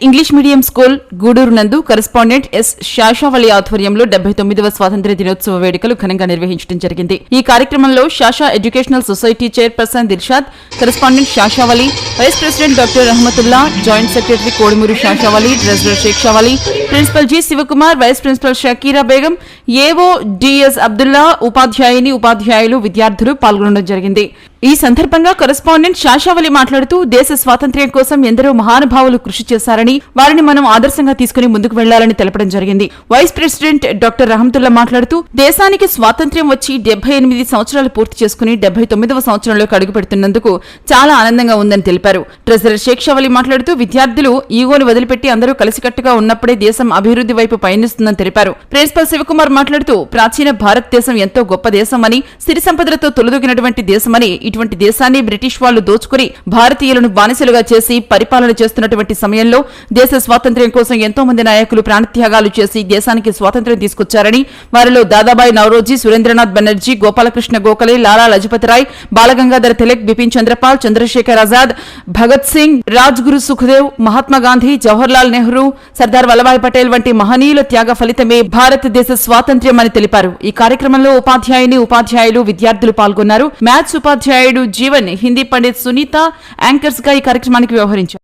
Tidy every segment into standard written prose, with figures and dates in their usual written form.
English medium school Gudur నందు correspondent yes శాషావళి ఆధ్వర్యంలో 79వ స్వాతంత్ర్య దినోత్సవ వేడుకలు ఘనంగా నిర్వహించడం జరిగింది. ఈ కార్యక్రమంలో Shasha educational society chairperson Dilshad, correspondent Shashavali, vice president doctor Rahmatullah, joint secretary Kodimuri Shashavali, treasurer Shekshavali, principal G Sivakumar, vice principal Shakira Begum, AO DS Abdullah, ఉపాధ్యాయులు, విద్యార్థులు పాల్గొనడం జరిగింది. ఈ సందర్భంగా కరెస్పాండెంట్ శాషావళి మాట్లాడుతూ దేశ స్వాతంత్ర్యం కోసం ఎందరో మహానుభావులు కృషి చేశారని, వారిని మనం ఆదర్శంగా తీసుకుని ముందుకు వెళ్లాలని తెలపడం జరిగింది. వైస్ ప్రెసిడెంట్ డాక్టర్ రహమతుల్లా మాట్లాడుతూ దేశానికి స్వాతంత్ర్యం వచ్చి 78 సంవత్సరాలు పూర్తి చేసుకుని 79వ సంవత్సరంలోకి అడుగు పెడుతున్నందుకు చాలా ఆనందంగా ఉందని తెలిపారు. ట్రెజరర్ షేక్షావళి మాట్లాడుతూ విద్యార్థులు ఈగోను వదిలిపెట్టి అందరూ కలిసికట్టుగా ఉన్నప్పుడే దేశం అభివృద్ధి వైపు పయనిస్తుందని తెలిపారు. ప్రిన్సిపల్ శివకుమార్ మాట్లాడుతూ ప్రాచీన భారతదేశం ఎంతో గొప్ప దేశమని, సిరి సంపదలతో తొలదొగినటువంటి దేశమని, ఇటువంటి దేశాన్ని బ్రిటిష్ వాళ్లు దోచుకుని భారతీయులను బానిసలుగా చేసి పరిపాలన చేస్తున్నటువంటి సమయంలో దేశ స్వాతంత్ర్యం కోసం ఎంతో మంది నాయకులు ప్రాణత్యాగాలు చేసి దేశానికి స్వాతంత్ర్యం తీసుకొచ్చారని, వారిలో దాదాబాయి నవరోజీ, సురేంద్రనాథ్ బెనర్జీ, గోపాలకృష్ణ గోఖలే, లాలా లజపతి రాయ్, బాలగంగాధర తిలక్, బిపిన్ చంద్రపాల్, చంద్రశేఖర్ ఆజాద్, భగత్ సింగ్, రాజ్గురు సుఖదేవ్, మహాత్మాగాంధీ, జవహర్లాల్ నెహ్రూ, సర్దార్ వల్లభాయ్ పటేల్ వంటి మహనీయుల త్యాగ ఫలితమే భారతదేశ స్వాతంత్ర్యం అని తెలిపారు. ఈ కార్యక్రమంలో ఉపాధ్యాయులు, విద్యార్థులు పాల్గొన్నారు. మ్యాథ్స్ ఉపాధ్యాయుడు జీవన్, హిందీ పండిత్ సునీత యాంకర్స్ గా ఈ కార్యక్రమానికి వ్యవహరించారు.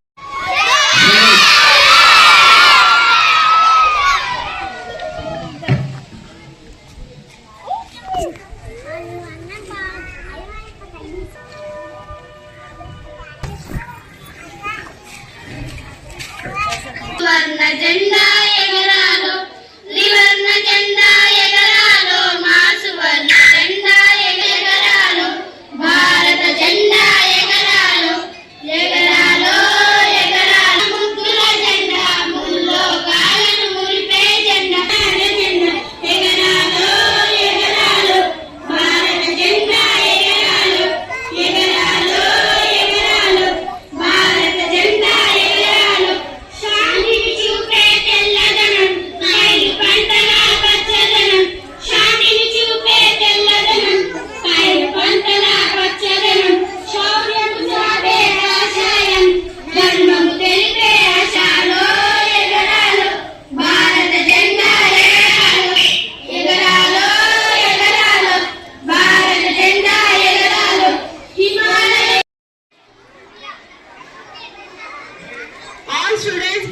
Students,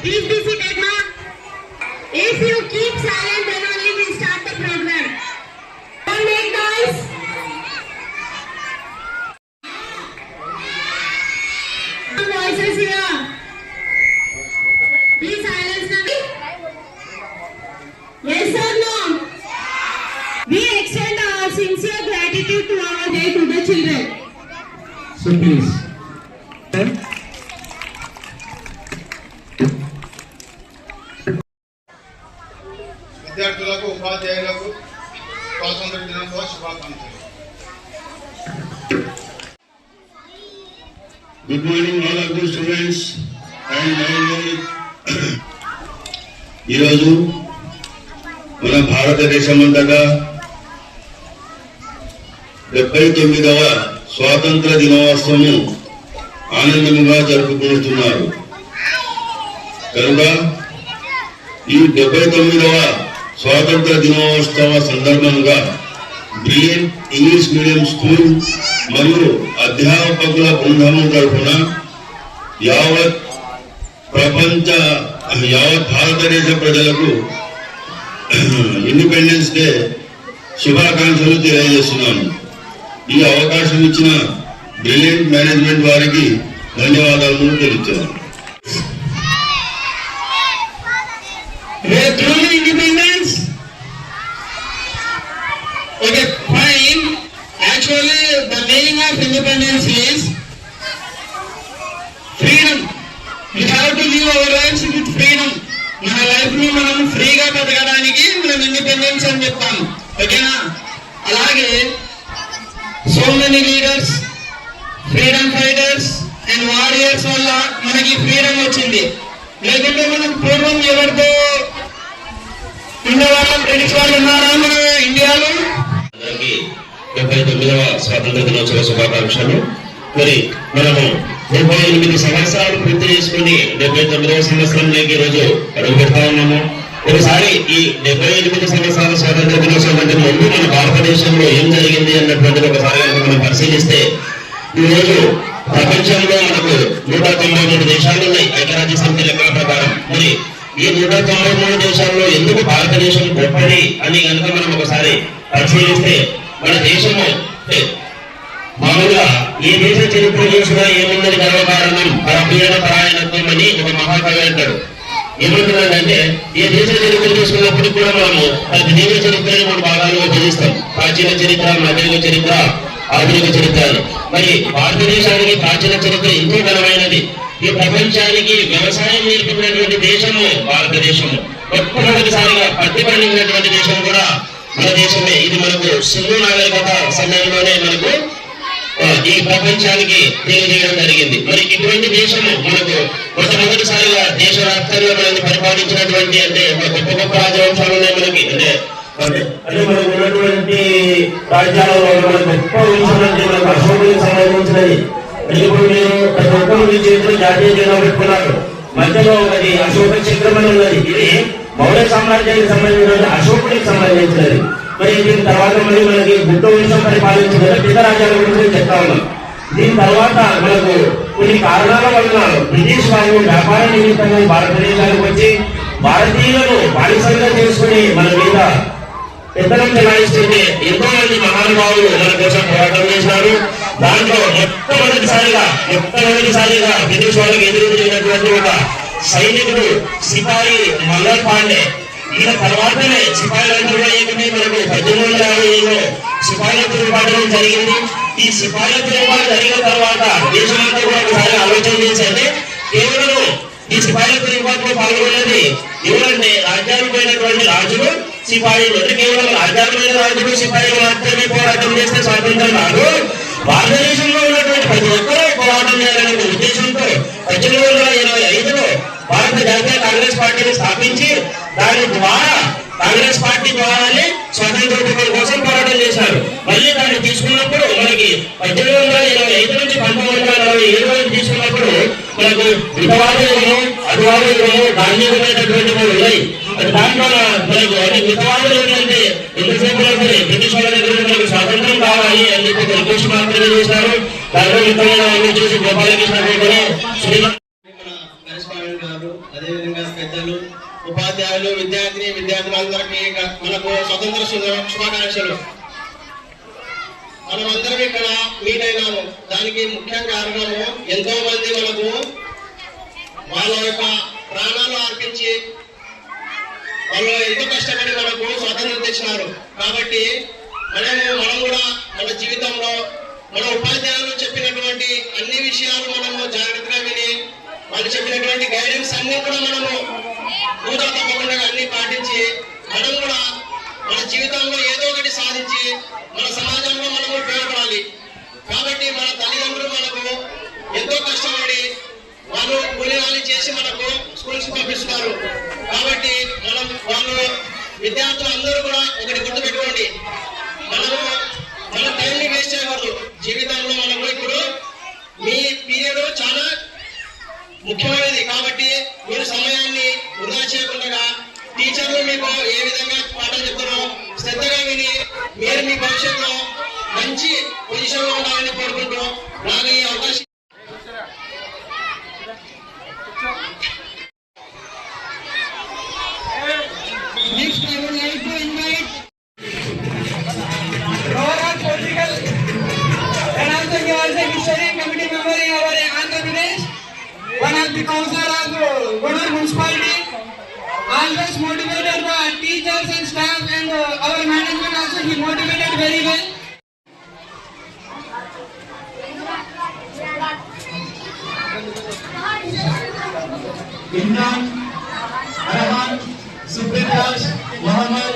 please be seated now. If you keep silent, then only we start the program. Don't make noise. Voices here. Please silence now. Yes or no? We extend our sincere gratitude to our day to the children. So please. విద్యార్థులకు, ఉపాధ్యాయులకు స్వాతంత్ర దినోత్సవ శుభాకాంక్షలు. Good morning all of the students and ఈరోజు మన భారతదేశం అంతటా 79వ స్వాతంత్ర దినోత్సవం ఆనందంగా జరుపుకుంటున్నారు. కనుక ఈ 79వ స్వాతంత్ర దినోత్సవ సందర్భంగా బ్రిలియంట్ ఇంగ్లీష్ మీడియం స్కూల్ మరియు అధ్యాపకుల బృందం తరఫున యావత్ భారతదేశ ప్రజలకు ఇండిపెండెన్స్ డే శుభాకాంక్షలు తెలియజేస్తున్నాను. ఈ అవకాశం ఇచ్చిన బ్రిలియంట్ మేనేజ్మెంట్ వారికి ధన్యవాదాలను తెలుపుతున్నాను. Independence? Okay, fine. Actually, the meaning of independence is freedom. We have to live our lives with freedom. మన లైఫ్ ని మనం ఫ్రీగా బతకడానికి మనం ఇండిపెండెన్స్ అని చెప్తాము. ఓకేనా? అలాగే so many leaders, freedom fighters and warriors వల్ల మనకి ఫ్రీడమ్ వచ్చింది. లేకుంటే మనం పూర్వం ఎవరితో ఉండేవాళ్ళం, బ్రిటిష్ వాళ్ళు ఉన్నారా మన ఇండియాలో? 79వ స్వాతంత్ర దినోత్సవ శుభాకాంక్షలు. మరి మనము 78 సంవత్సరాలు పూర్తి చేసుకుని 79వ సంవత్సరంలోకి ఈరోజు అడుగు పెడతా ఉన్నాము. ఒకసారి ఈ 78 సంవత్సరాల స్వాతంత్ర దినోత్సవం అంటే ముందు మన భారతదేశంలో ఏం జరిగింది అన్నటువంటిది ఒకసారి మనం పరిశీలిస్తే, ఈ రోజు ప్రపంచంలో మనకు 193 దేశాలు ఉన్నాయి ఐక్యరాజ్య సమితి లెక్కల ప్రకారం. మరి ఈ 193 దేశాల్లో ఎందుకు భారతదేశం గొప్పది అని కనుక మనం ఒకసారి పరిశీలిస్తే, మన దేశము మామూలుగా ఏ దేశ చరిత్ర చూసినా ఏముందని గర్వకారణం పరపీడన పరాయణత్వం అని ఒక మహాకవి అంటాడు. ఏమంటున్నాడంటే, ఏ దేశ చరిత్ర చూసుకున్నప్పుడు కూడా మనము ప్రతి దేశ చరిత్రని మనం భాగాలుగా విభజిస్తాం. ప్రాచీన చరిత్ర, మధ్యయుగ చరిత్ర, ఆధునిక చరిత్ర. మరి భారతదేశానికి ప్రాచీన చరిత్ర ఎంతో ఘనమైనది. ఈ ప్రపంచానికి వ్యవసాయం నేర్పినటువంటి దేశము భారతదేశము. మొట్టమొదటిసారిగా పత్తి పండించినటువంటి దేశం కూడా మన దేశమే. ఇది మనకు సింధు నాగరికత సమయంలోనే మనకు ఈ ప్రపంచానికి తెలియజేయడం జరిగింది. మరి ఇటువంటి దేశము మనకు మొట్టమొదటిసారిగా దేశవ్యాప్తంగా మనల్ని పరిపాలించినటువంటి అంటే గొప్ప గొప్ప రాజవంశాలు ఉన్నాయి మనకి. అంటే మనకు ఉన్నటువంటి రాజ్యాలలో మనకు గొప్ప వంశం అంటే మనకు అశోకునికి సంబంధించినది. ఇప్పుడు మీరు ప్రతి ఒక్కరు చేతిలో జాతీయ జెండా పెట్టుకున్నారు. మధ్యలో అది అశోక చక్రం అని ఉన్నది. ఇది మౌర్య సామ్రాజ్యానికి సంబంధించిన అశోకునికి సంబంధించినది. మరి దీని తర్వాత మరి మనకి గుట్ట వంశం పరిపాలించిన పిత రాజ్యాల గురించి చెప్తా ఉన్నాం. దీని తర్వాత మనకు కొన్ని కారణాల వలన బ్రిటిష్ వాళ్ళు వ్యాపార నిమిత్తంగా భారతదేశానికి వచ్చి భారతీయులను బానిసంగా చేసుకుని మన మీద పెత్తనం చెలాయిస్తుంటే ఎంతో మంది మహానుభావులు మన కోసం పోరాటం చేసినారు. దాంట్లో మొట్టమొదటిసారిగా బ్రిటిష్ వాళ్ళకి ఎదురు తిరిగినటువంటి ఒక సైనికుడు సిపాయి మల్లర్ పాండే. ఈయన తర్వాతనే సిపాయిలందరూ ఏకమే మనకు 1850లో సిపాయిల తిరుగుబాటు జరిగింది. ఈ సిపాయిల తిరుగుబాటు జరిగిన తర్వాత దేశమంతా కూడా ఒకసారి ఆలోచన చేసేది, కేవలం ఈ సిపాయిల తిరుగుబాటులో పాల్గొనేది ఎవరంటే రాజ్యానికి పోయినటువంటి రాజులు, సిపాయిలు. అంటే కేవలం రాజ్యాలమైన రాజులు, సిపాయిలు మాత్రమే పోరాటం చేస్తే స్వాతంత్రం కాదు. భారతదేశంలో ఉన్నటువంటి ప్రతి ఒక్కరూ పోరాటం చేయాలనే ఉద్దేశంతో 1885లో భారత జాతీయ కాంగ్రెస్ పార్టీని స్థాపించి దాని ద్వారా కాంగ్రెస్ పార్టీ ద్వారానే స్వాతంత్రోద్యమం కోసం పోరాటం చేశారు. మళ్ళీ దాన్ని తీసుకున్నప్పుడు మనకి 1885 నుంచి 1947 వరకు తీసుకున్నప్పుడు మనకు మితవాద యుగము, అతివాద యుగము, గాంధీయుగమైనటువంటి ఉన్నాయి. దాంట్లో మనకు అంటే మితవాద యుగం అంటే ఎంతసేపు బ్రిటిష్ వాళ్ళ దగ్గర మనకు స్వాతంత్రం కావాలి అని చెప్పి రిక్వెస్ట్ మాత్రమే చేశారు. దాంట్లో మితమైన చూసి గోపాలకృష్ణ అదేవిధంగా పెద్దలు, ఉపాధ్యాయులు, విద్యార్థులందరికీ మనకు స్వతంత్ర శుభాకాంక్షలు. మనమందరం ఇక్కడ మీట్ అయినాము. దానికి ముఖ్య కారణము ఎంతో మంది మనకు వాళ్ళ యొక్క ప్రాణాలు అర్పించి వాళ్ళు ఎంతో కష్టపడి మనకు స్వాతంత్రం తెచ్చినారు. కాబట్టి మనం కూడా మన జీవితంలో మన ఉపాధ్యాయులు చెప్పినటువంటి అన్ని విషయాలు మనము జాగ్రత్తగా విని వాళ్ళు చెప్పినటువంటి గైడెన్స్ అన్ని కూడా మనము పూజా తప్పకుండా అన్ని పాటించి మనం కూడా మన జీవితంలో ఏదో ఒకటి సాధించి మన సమాజంలో మనము ఉపయోగపడాలి. కాబట్టి మన తల్లిదండ్రులు మనకు ఎంతో కష్టపడి వాళ్ళు కూలీనాలు చేసి మనకు స్కూల్స్ పంపిస్తున్నారు. కాబట్టి వాళ్ళు విద్యార్థులు అందరూ కూడా ఒకటి గుర్తుపెట్టుకోండి, మన టైంని వేస్ట్ చేయకూడదు. జీవితంలో మనకు ఇప్పుడు మీ పీరియడ్ చాలా ముఖ్యమైనది. కాబట్టి మీరు సమయాన్ని వృధా చేయకుండా టీచర్లు మీకు ఏ విధంగా పాఠాలు చెప్తారో శ్రద్ధగా విని మీరు మీ భవిష్యత్తులో మంచి పొజిషన్ లో ఉండాలని కోరుకుంటూ నాకు ఈ అవకాశం. Next, I would like to invite Rohran Political and also he was a missionary committee member in our Andhra Pradesh, one of the councillor of Godur municipality, always motivated the teachers and staff and our management also he motivated very well. Imran, Arhan, Supriyash, Muhammad,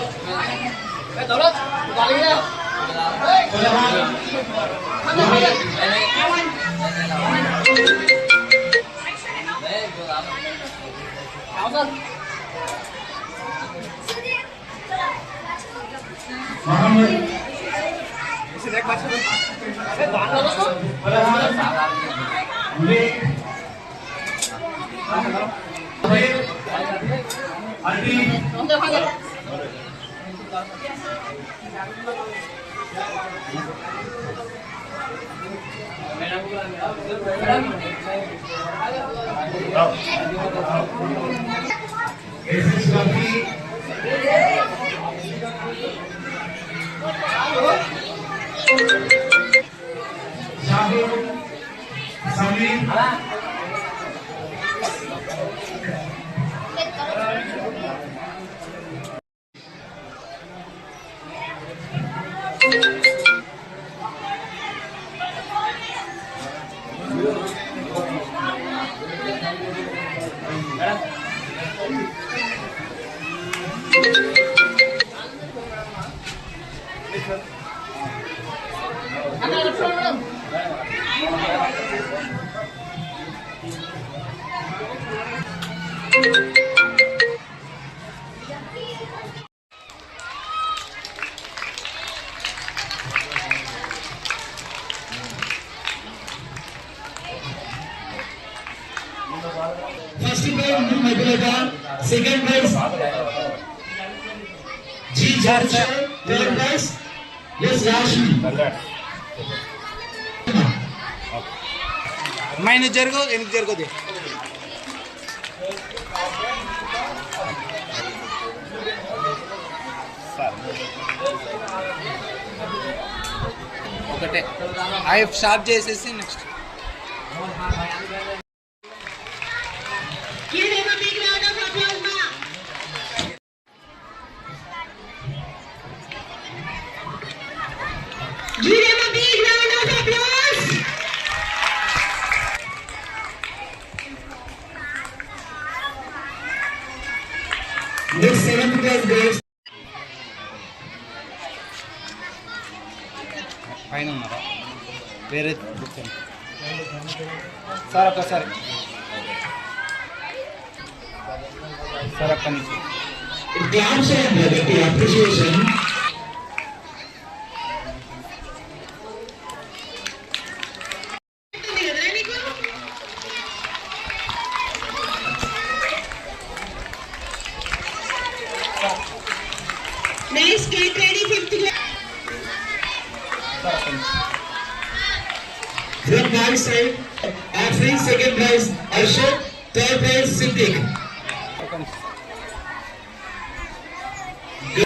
Muhammad, First prize Madhurika, second prize G. George, third prize S. Rashmi. Minus जरगो एनिक जरगो दे ఒకటే eye sharp చేసేసి next Give him a big round of applause, ma. Give him a big round of applause. Next seventh prize goes పైన ఉన్నారా వేరే కూర్చోండి సార్ ఒక్కసారి సార్ ఒక్క నిమిషం claps and appreciation. Next, get ready, 50 grade. From my side, offering second prize Ashok, third prize Siddiq.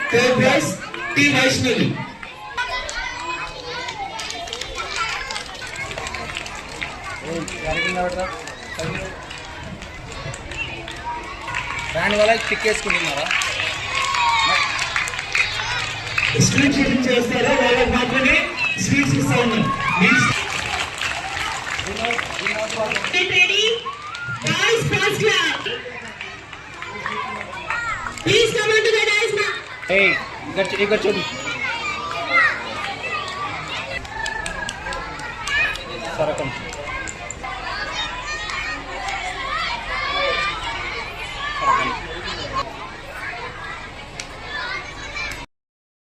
Third prize T. Vaishnavi. Band వాళ్ళకి pick వేసుకుంటున్నారా sweet చేస్తారా వాళ్ళకి మాత్రమే స్వీట్స్ ఇస్తా ఉన్నాం. Get ready. Guys, first clap. Please come on to the dais now. ఏయ్ ఇక్కడ చూడు సరే